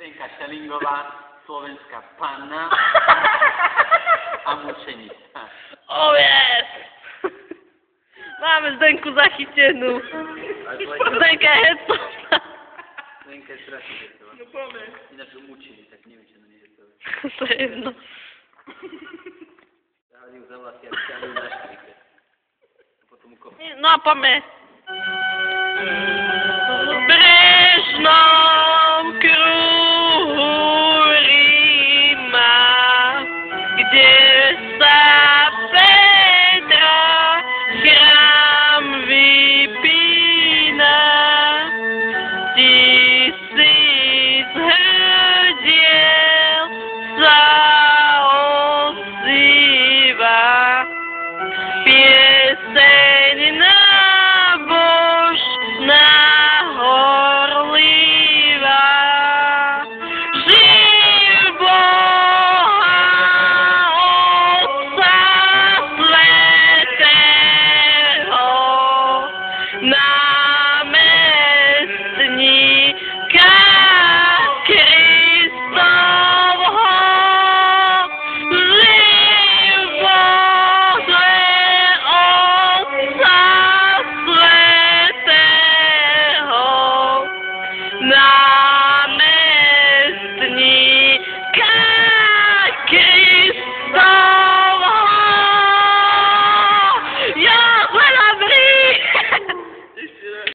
Zdenka Šelingová, slovenská panna a mučenica. Oh yes! Máme Zdenku zachytenú. Zdenka je hecová. Zdenka je strašne hecová. No poďme. Ináč ju mučili, tak neviem, čo na nej hecové. To je jedno. Zahali ju za vlasy a vťahli ju na štrike. A potom ju kopli. No a poďme.